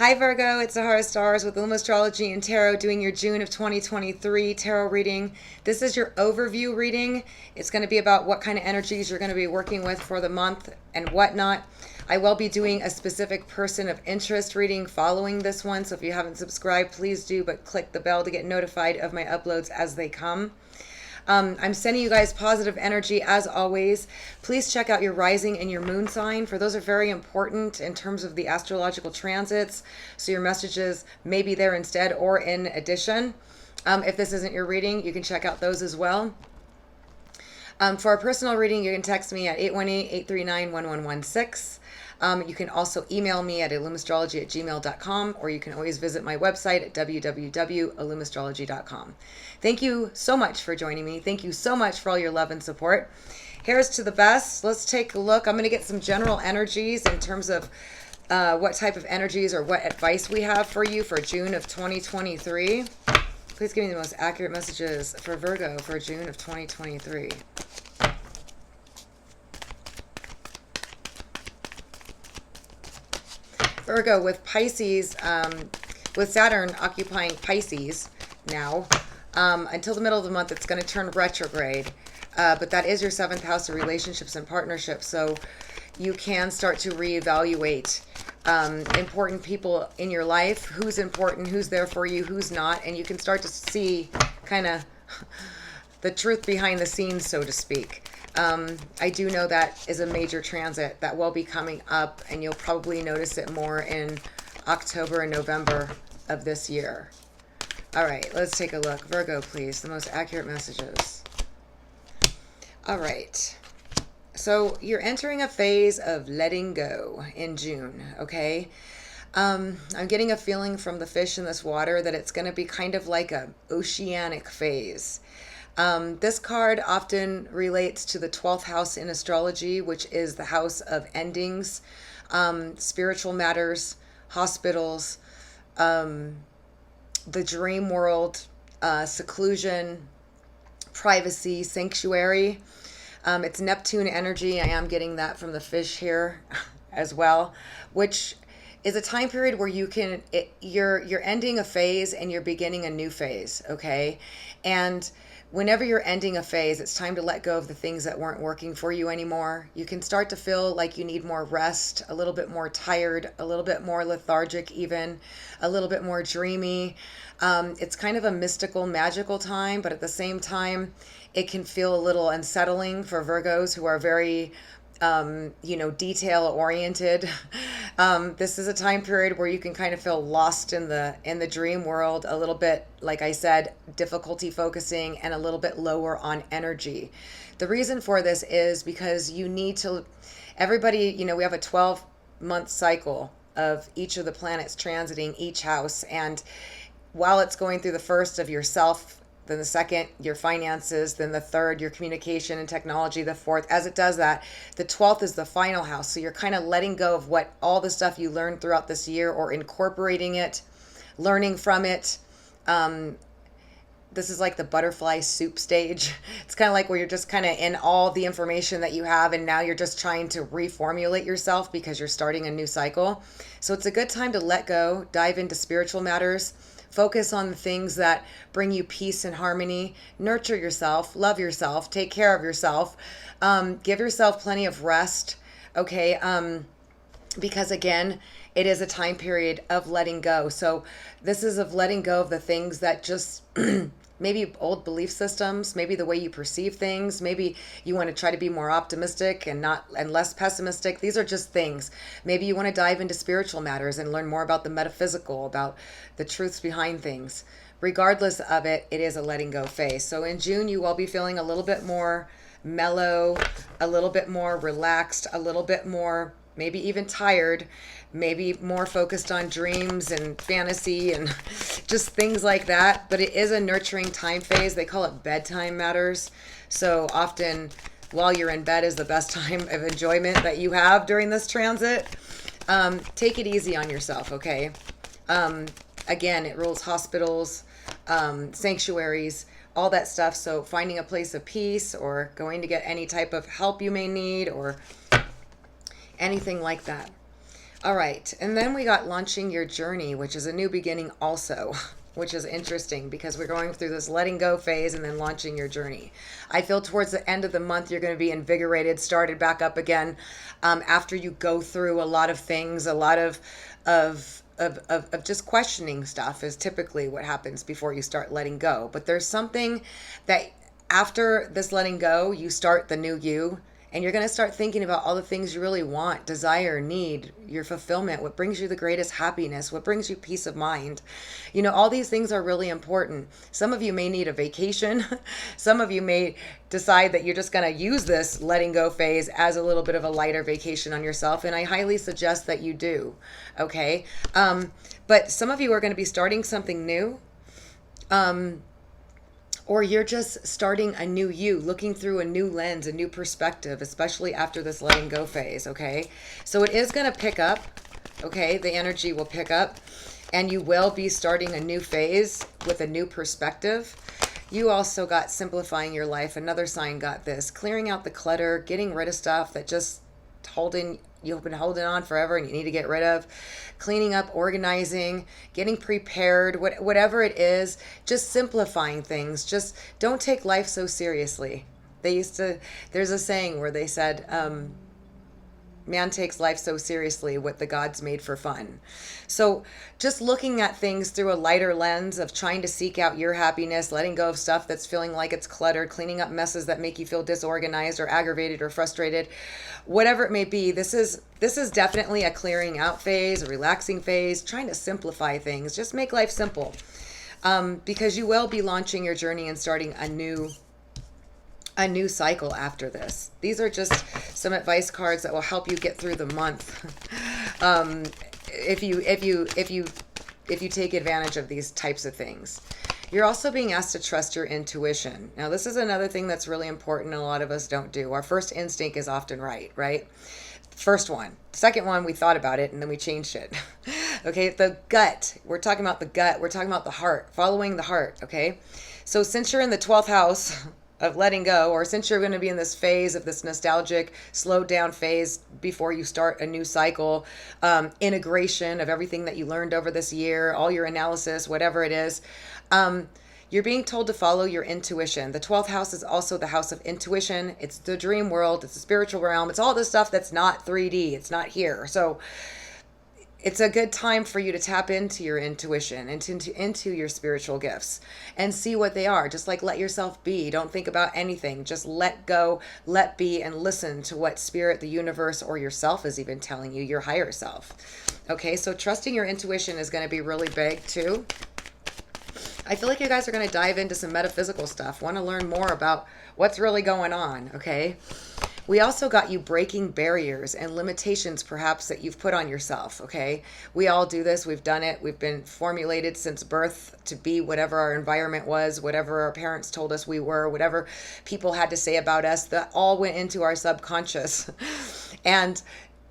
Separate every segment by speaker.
Speaker 1: Hi Virgo, it's Zahara Stars with Illum Astrology and Tarot doing your June of 2023 tarot reading. This is your overview reading. It's going to be about what kind of energies you're going to be working with for the month and whatnot. I will be doing a specific person of interest reading following this one, so if you haven't subscribed, please do, but click the bell to get notified of my uploads as they come. I'm sending you guys positive energy as always. Please check out your rising and your moon sign, for those are very important in terms of the astrological transits. So your messages may be there instead or in addition. If this isn't your reading, you can check out those as well. For a personal reading, you can text me at 818-839-1116. You can also email me at illumastrology@gmail.com, or you can always visit my website at www.illumastrology.com. Thank you so much for joining me. Thank you so much for all your love and support. Here's to the best. Let's take a look. I'm going to get some general energies in terms of what type of energies or what advice we have for you for June of 2023. Please give me the most accurate messages for Virgo for June of 2023. Virgo with Pisces, with Saturn occupying Pisces now, until the middle of the month, it's going to turn retrograde. But that is your seventh house of relationships and partnerships. So you can start to reevaluate important people in your life, who's important, who's there for you, who's not. And you can start to see kind of the truth behind the scenes, so to speak. I do know that is a major transit that will be coming up, and you'll probably notice it more in October and November of this year. All right, let's take a look. Virgo, please, the most accurate messages. All right. So you're entering a phase of letting go in June, okay? I'm getting a feeling from the fish in this water that it's going to be kind of like a oceanic phase. This card often relates to the 12th house in astrology, which is the house of endings, spiritual matters, hospitals, the dream world, seclusion, privacy, sanctuary. It's Neptune energy. I am getting that from the fish here as well, which is a time period where you're ending a phase and you're beginning a new phase, okay? And whenever you're ending a phase, it's time to let go of the things that weren't working for you anymore. You can start to feel like you need more rest, a little bit more tired, a little bit more lethargic even, a little bit more dreamy. It's kind of a mystical, magical time, but at the same time, it can feel a little unsettling for Virgos who are very detail oriented. This is a time period where you can kind of feel lost in the dream world, a little bit, like I said, difficulty focusing and a little bit lower on energy. The reason for this is because you need to, everybody, we have a 12-month cycle of each of the planets transiting each house. And while it's going through the first of yourself, then the second, your finances, then the third, your communication and technology, the fourth, as it does that, the 12th is the final house. So you're kind of letting go of all the stuff you learned throughout this year, or incorporating it, learning from it. This is like the butterfly soup stage. It's kind of like where you're just kind of in all the information that you have, and now you're just trying to reformulate yourself because you're starting a new cycle. So it's a good time to let go, dive into spiritual matters, focus on the things that bring you peace and harmony. Nurture yourself, love yourself, take care of yourself, give yourself plenty of rest, okay? Because again, it is a time period of letting go. So this is of letting go of the things that just maybe old belief systems, maybe the way you perceive things, maybe you want to try to be more optimistic and less pessimistic. These are just things. Maybe you want to dive into spiritual matters and learn more about the metaphysical, about the truths behind things. Regardless of it, it is a letting go phase. So in June, you will be feeling a little bit more mellow, a little bit more relaxed, a little bit more maybe even tired, maybe more focused on dreams and fantasy and just things like that. But it is a nurturing time phase. They call it bedtime matters. So often while you're in bed is the best time of enjoyment that you have during this transit. Take it easy on yourself, okay? Again, it rules hospitals, sanctuaries, all that stuff. So finding a place of peace or going to get any type of help you may need or anything like that. All right. And then we got launching your journey, which is a new beginning also, which is interesting because we're going through this letting go phase and then launching your journey. I feel towards the end of the month, you're going to be invigorated, started back up again, after you go through a lot of things, a lot of just questioning stuff is typically what happens before you start letting go. But there's something that after this letting go, you start the new you. And you're going to start thinking about all the things you really want, desire, need, your fulfillment, what brings you the greatest happiness, what brings you peace of mind. You know, all these things are really important. Some of you may need a vacation. Some of you may decide that you're just going to use this letting go phase as a little bit of a lighter vacation on yourself. And I highly suggest that you do. Okay. But some of you are going to be starting something new. Or you're just starting a new you, looking through a new lens, a new perspective, especially after this letting go phase, okay? So it is going to pick up, okay? The energy will pick up, and you will be starting a new phase with a new perspective. You also got simplifying your life. Another sign got this. Clearing out the clutter, getting rid of stuff that just you've been holding on forever and you need to get rid of. Cleaning up, organizing, getting prepared, whatever it is, just simplifying things. Just don't take life so seriously. There's a saying where they said, man takes life so seriously, what the gods made for fun. So just looking at things through a lighter lens of trying to seek out your happiness, letting go of stuff that's feeling like it's cluttered, cleaning up messes that make you feel disorganized or aggravated or frustrated, whatever it may be. This is definitely a clearing out phase, a relaxing phase, trying to simplify things. Just make life simple, because you will be launching your journey and starting a new cycle after this. These are just some advice cards that will help you get through the month. If you take advantage of these types of things. You're also being asked to trust your intuition. Now, this is another thing that's really important and a lot of us don't do. Our first instinct is often right? First one. Second one, we thought about it and then we changed it. Okay, the gut. We're talking about the gut. We're talking about the heart, following the heart, okay? So since you're in the 12th house of letting go, or since you're going to be in this phase of this nostalgic, slowed down phase before you start a new cycle, integration of everything that you learned over this year, all your analysis, whatever it is, you're being told to follow your intuition. The 12th house is also the house of intuition. It's the dream world. It's the spiritual realm. It's all this stuff that's not 3D. It's not here. So it's a good time for you to tap into your intuition and into your spiritual gifts and see what they are. Just like let yourself be. Don't think about anything. Just let go, let be, and listen to what spirit, the universe, or yourself is even telling you, your higher self. Okay, so trusting your intuition is going to be really big too. I feel like you guys are going to dive into some metaphysical stuff. Want to learn more about what's really going on, okay? We also got you breaking barriers and limitations perhaps that you've put on yourself, okay? We all do this. We've done it. We've been formulated since birth to be whatever our environment was, whatever our parents told us we were, whatever people had to say about us. That all went into our subconscious. And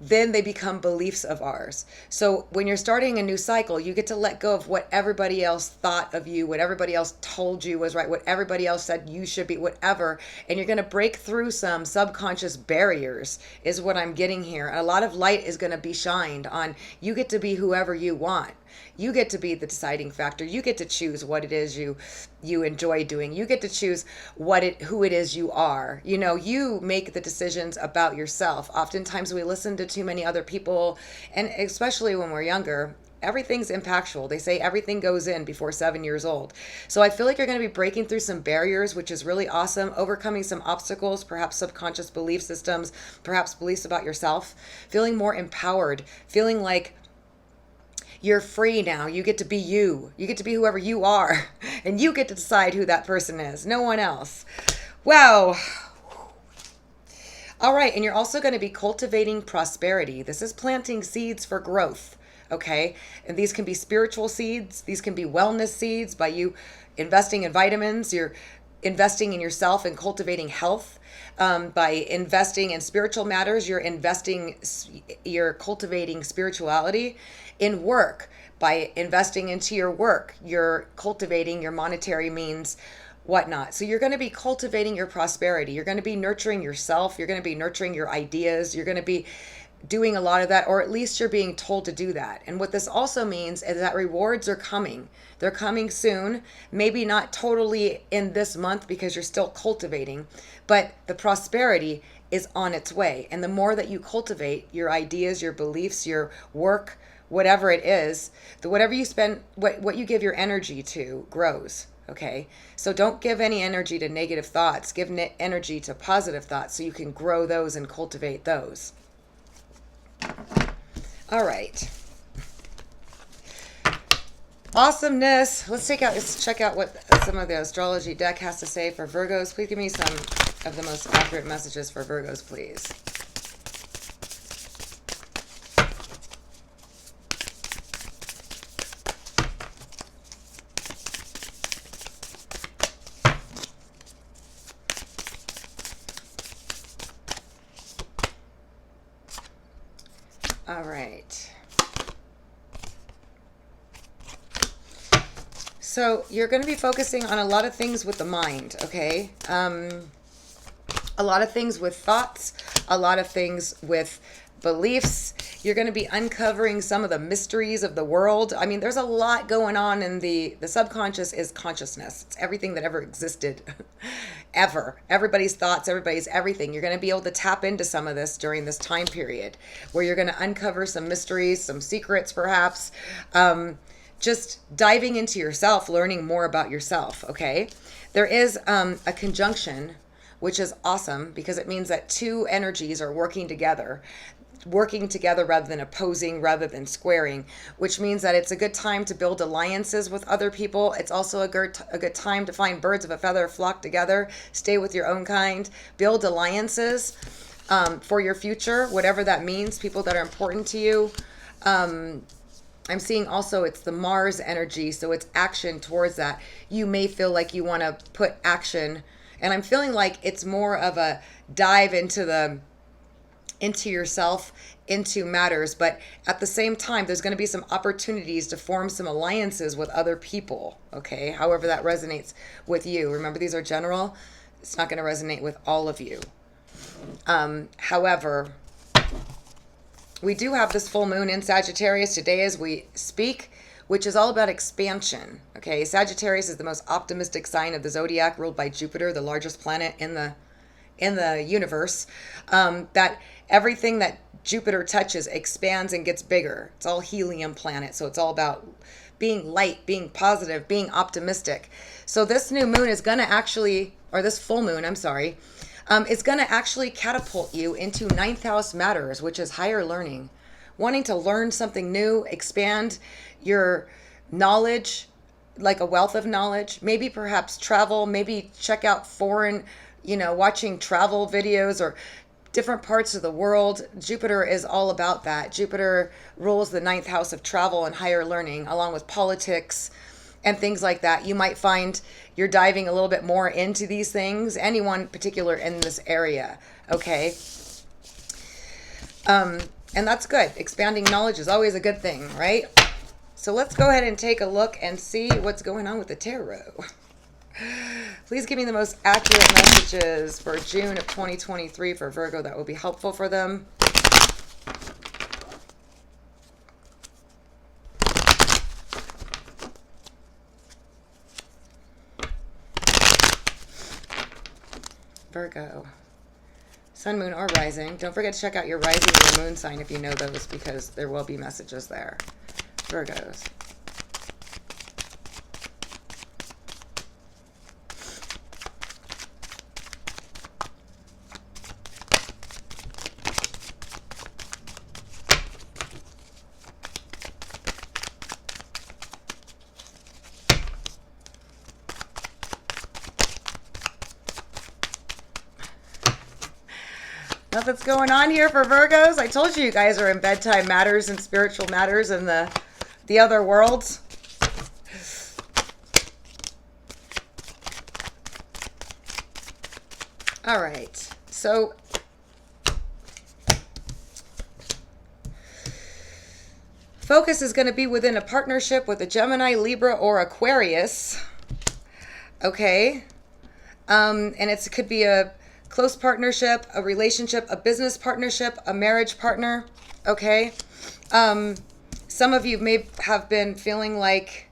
Speaker 1: then they become beliefs of ours. So when you're starting a new cycle, you get to let go of what everybody else thought of you, what everybody else told you was right, what everybody else said you should be, whatever. And you're going to break through some subconscious barriers is what I'm getting here. And a lot of light is going to be shined on. You get to be whoever you want. You get to be the deciding factor. You get to choose what it is you enjoy doing. You get to choose who it is you are. You know, you make the decisions about yourself. Oftentimes we listen to too many other people, and especially when we're younger, everything's impactful. They say everything goes in before 7 years old. So I feel like you're going to be breaking through some barriers, which is really awesome, overcoming some obstacles, perhaps subconscious belief systems, perhaps beliefs about yourself, feeling more empowered, feeling like you're free now. You get to be you. You get to be whoever you are. And you get to decide who that person is. No one else. Wow. All right. And you're also going to be cultivating prosperity. This is planting seeds for growth. Okay. And these can be spiritual seeds. These can be wellness seeds by you investing in vitamins. You're investing in yourself and cultivating health. By investing in spiritual matters, you're cultivating spirituality. In work, by investing into your work, you're cultivating your monetary means, whatnot. So you're going to be cultivating your prosperity. You're going to be nurturing yourself. You're going to be nurturing your ideas. You're going to be doing a lot of that, or at least you're being told to do that. And what this also means is that rewards are coming. They're coming soon, maybe not totally in this month because you're still cultivating, but the prosperity is on its way. And the more that you cultivate your ideas, your beliefs, your work, whatever it is, whatever you spend, what you give your energy to grows. Okay, so don't give any energy to negative thoughts. Give energy to positive thoughts so you can grow those and cultivate those. All right. Awesomeness. Let's check out what some of the astrology deck has to say for Virgos. Please give me some of the most accurate messages for Virgos, please. All right. So you're going to be focusing on a lot of things with the mind, okay? A lot of things with thoughts, a lot of things with beliefs. You're going to be uncovering some of the mysteries of the world. I mean, there's a lot going on in the subconscious is consciousness. It's everything that ever existed, ever. Everybody's thoughts, everybody's everything. You're going to be able to tap into some of this during this time period where you're going to uncover some mysteries, some secrets perhaps. Just diving into yourself, learning more about yourself, okay? There is a conjunction, which is awesome because it means that two energies are working together rather than opposing, rather than squaring, which means that it's a good time to build alliances with other people. It's also a good time to find birds of a feather flock together, stay with your own kind, build alliances for your future, whatever that means, people that are important to you. I'm seeing also it's the Mars energy, so it's action towards that. You may feel like you want to put action, and I'm feeling like it's more of a dive into yourself, into matters, but at the same time, there's going to be some opportunities to form some alliances with other people, okay? However that resonates with you. Remember, these are general. It's not going to resonate with all of you. However, we do have this full moon in Sagittarius today as we speak, which is all about expansion. Okay, Sagittarius is the most optimistic sign of the zodiac, ruled by Jupiter, the largest planet in the universe. That everything that Jupiter touches expands and gets bigger. It's all helium planet, so it's all about being light, being positive, being optimistic. So this new moon is going to actually, or this full moon, I'm sorry, it's going to actually catapult you into ninth house matters, which is higher learning. Wanting to learn something new, expand your knowledge, like a wealth of knowledge, maybe perhaps travel, maybe check out foreign, watching travel videos or different parts of the world. Jupiter is all about that. Jupiter rules the ninth house of travel and higher learning, along with politics and things like that. You might find you're diving a little bit more into these things, anyone particular in this area, okay? And that's good. Expanding knowledge is always a good thing, right? So let's go ahead and take a look and see what's going on with the tarot. Please give me the most accurate messages for June of 2023 for Virgo that will be helpful for them. Virgo, sun, moon, or rising. Don't forget to check out your rising and your moon sign if you know those, because there will be messages there. Virgos. Nothing's going on here for Virgos. I told you guys are in bedtime matters and spiritual matters and the other worlds. All right. So focus is going to be within a partnership with a Gemini, Libra, or Aquarius. Okay. And it could be a close partnership, a relationship, a business partnership, a marriage partner, okay? Some of you may have been feeling like,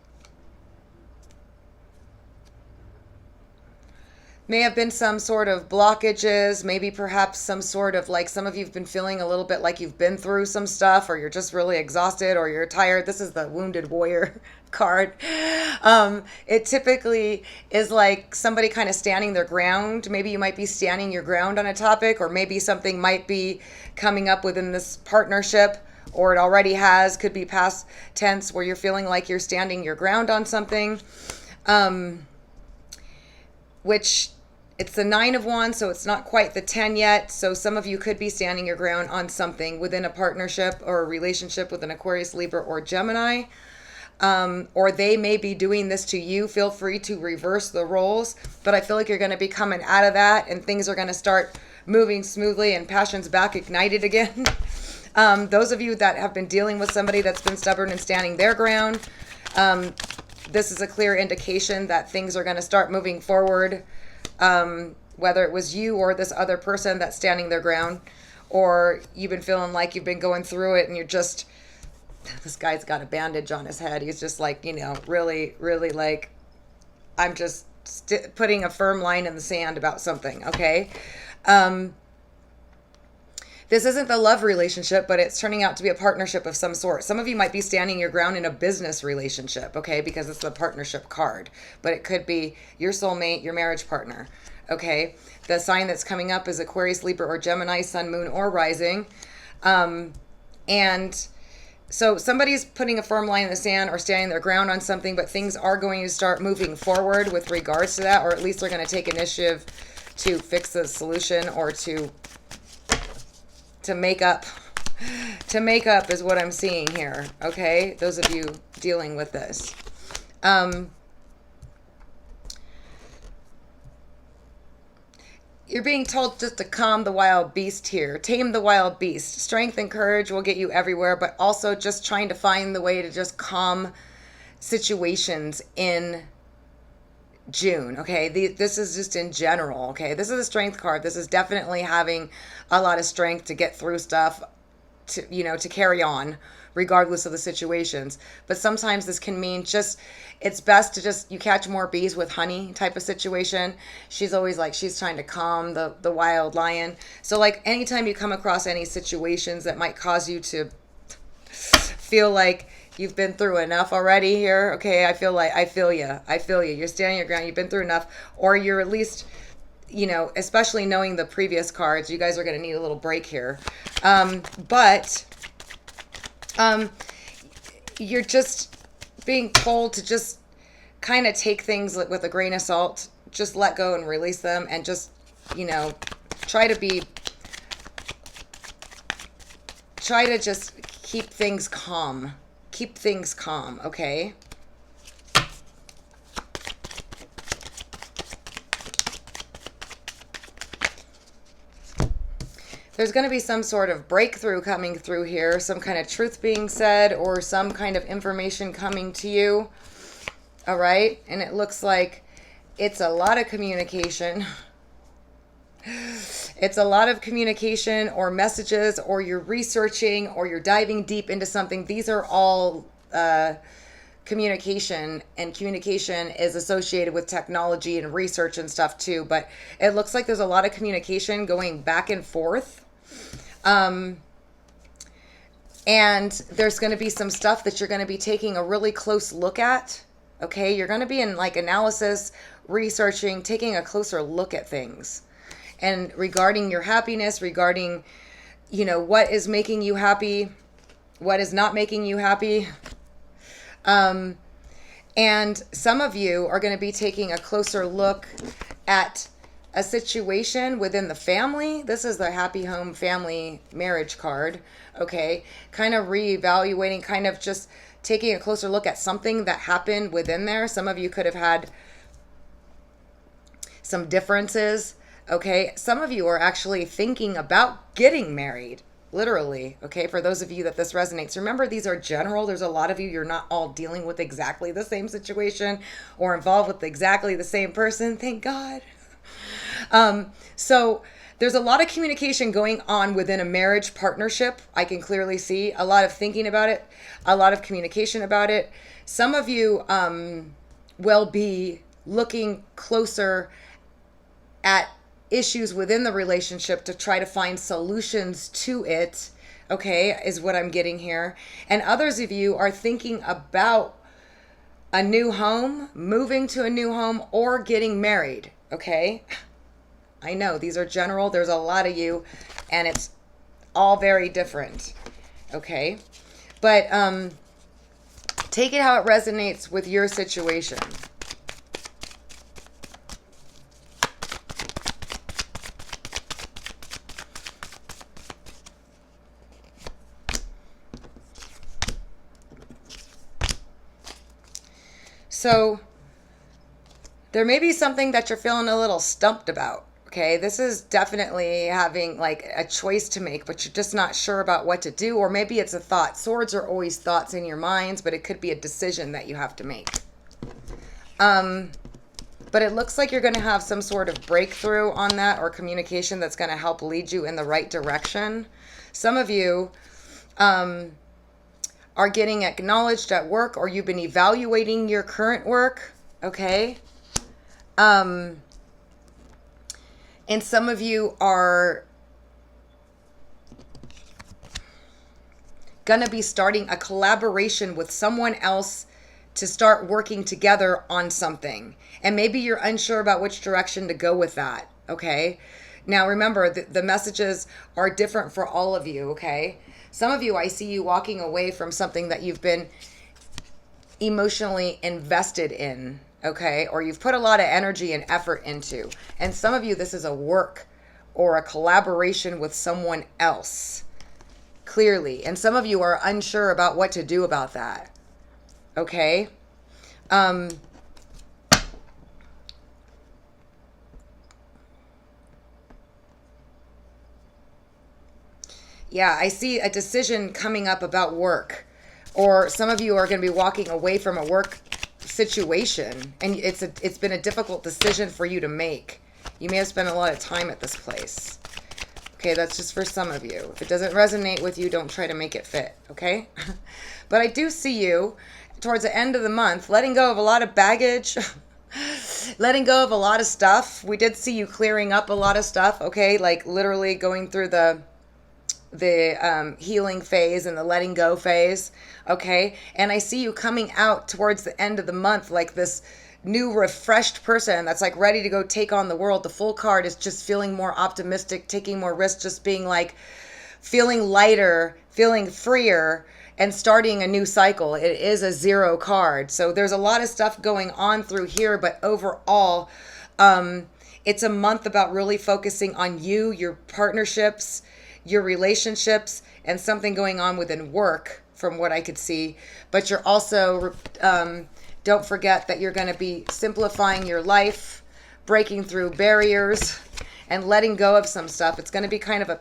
Speaker 1: may have been some sort of blockages, maybe perhaps some sort of like, some of you have been feeling a little bit like you've been through some stuff, or you're just really exhausted, or you're tired. This is the Wounded Warrior card. It typically is like somebody kind of standing their ground. Maybe you might be standing your ground on a topic, or maybe something might be coming up within this partnership, or it already has, could be past tense, where you're feeling like you're standing your ground on something, which it's the 9 of Wands, so it's not quite the 10 yet. So some of you could be standing your ground on something within a partnership or a relationship with an Aquarius, Libra, or Gemini. Or they may be doing this to you. Feel free to reverse the roles. But I feel like you're going to be coming out of that, and things are going to start moving smoothly, and passion's back ignited again. Those of you that have been dealing with somebody that's been stubborn and standing their ground, this is a clear indication that things are going to start moving forward. Whether it was you or this other person that's standing their ground, or you've been feeling like you've been going through it and you're just, this guy's got a bandage on his head. He's just like, really, really like, I'm just putting a firm line in the sand about something. Okay. This isn't the love relationship, but it's turning out to be a partnership of some sort. Some of you might be standing your ground in a business relationship, okay, because it's the partnership card. But it could be your soulmate, your marriage partner, okay? The sign that's coming up is Aquarius, Libra, or Gemini, Sun, Moon, or Rising. And so somebody's putting a firm line in the sand or standing their ground on something, but things are going to start moving forward with regards to that, or at least they're going to take initiative to fix the solution, or to make up is what I'm seeing here. Okay, those of you dealing with this, you're being told just to calm the wild beast here, tame the wild beast. Strength and courage will get you everywhere, but also just trying to find the way to just calm situations in June. Okay, this is just in general. Okay, this is a strength card. This is definitely having a lot of strength to get through stuff, to carry on regardless of the situations. But sometimes this can mean just, it's best to just, you catch more bees with honey type of situation. She's always like, she's trying to calm the wild lion. So like anytime you come across any situations that might cause you to feel like you've been through enough already here. Okay, I feel you. You're standing your ground. You've been through enough, or you're at least, especially knowing the previous cards, you guys are going to need a little break here. But you're just being told to just kind of take things with a grain of salt. Just let go and release them, and just, try to just keep things calm. Keep things calm, okay? There's going to be some sort of breakthrough coming through here, some kind of truth being said, or some kind of information coming to you, all right? And it looks like it's a lot of communication. It's a lot of communication or messages, or you're researching, or you're diving deep into something. These are all communication, and communication is associated with technology and research and stuff too. But it looks like there's a lot of communication going back and forth. And there's going to be some stuff that you're going to be taking a really close look at. Okay, you're going to be in like analysis, researching, taking a closer look at things. And regarding your happiness, regarding, what is making you happy, what is not making you happy. And some of you are going to be taking a closer look at a situation within the family. This is the Happy Home Family Marriage card. Okay, kind of reevaluating, kind of just taking a closer look at something that happened within there. Some of you could have had some differences. Okay, some of you are actually thinking about getting married, literally. Okay, for those of you that this resonates, remember these are general. There's a lot of you, you're not all dealing with exactly the same situation or involved with exactly the same person, thank God. So there's a lot of communication going on within a marriage partnership. I can clearly see a lot of thinking about it, a lot of communication about it. Some of you will be looking closer at issues within the relationship to try to find solutions to it, okay, is what I'm getting here. And others of you are thinking about a new home, moving to a new home, or getting married, okay? I know these are general. There's a lot of you, and it's all very different, okay? But take it how it resonates with your situation. So there may be something that you're feeling a little stumped about. Okay, this is definitely having like a choice to make, but you're just not sure about what to do. Or maybe it's a thought. Swords are always thoughts in your minds, but it could be a decision that you have to make. But it looks like you're going to have some sort of breakthrough on that, or communication that's going to help lead you in the right direction. Some of you are getting acknowledged at work, or you've been evaluating your current work, okay? And some of you are going to be starting a collaboration with someone else to start working together on something. And maybe you're unsure about which direction to go with that, okay? Now remember, the messages are different for all of you, okay? Some of you, I see you walking away from something that you've been emotionally invested in, okay? Or you've put a lot of energy and effort into. And some of you, this is a work or a collaboration with someone else, clearly. And some of you are unsure about what to do about that, okay? Yeah, I see a decision coming up about work. Or some of you are going to be walking away from a work situation, and it's been a difficult decision for you to make. You may have spent a lot of time at this place. Okay, that's just for some of you. If it doesn't resonate with you, don't try to make it fit, okay? But I do see you towards the end of the month letting go of a lot of baggage, letting go of a lot of stuff. We did see you clearing up a lot of stuff, okay? Like literally going through the healing phase and the letting go phase, okay? And I see you coming out towards the end of the month like this new refreshed person that's like ready to go take on the world. The Full card is just feeling more optimistic, taking more risks, just being like feeling lighter, feeling freer, and starting a new cycle. It is a 0 card. So there's a lot of stuff going on through here, but overall, it's a month about really focusing on you, your partnerships, your relationships, and something going on within work from what I could see. But you're also, don't forget that you're going to be simplifying your life, breaking through barriers, and letting go of some stuff. It's going to be kind of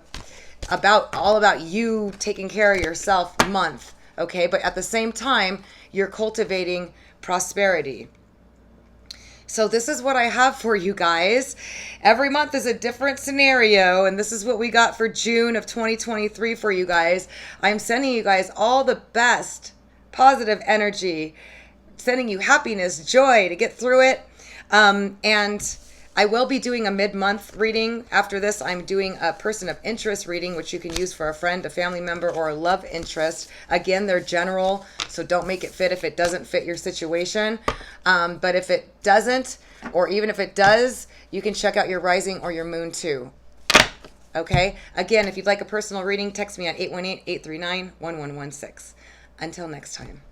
Speaker 1: all about you taking care of yourself month, okay? But at the same time, you're cultivating prosperity. So this is what I have for you guys. Every month is a different scenario, and this is what we got for June of 2023 for you guys. I'm sending you guys all the best positive energy, sending you happiness, joy to get through it. And I will be doing a mid-month reading. After this, I'm doing a person of interest reading, which you can use for a friend, a family member, or a love interest. Again, they're general, so don't make it fit if it doesn't fit your situation. But if it doesn't, or even if it does, you can check out your rising or your moon too. Okay? Again, if you'd like a personal reading, text me at 818-839-1116. Until next time.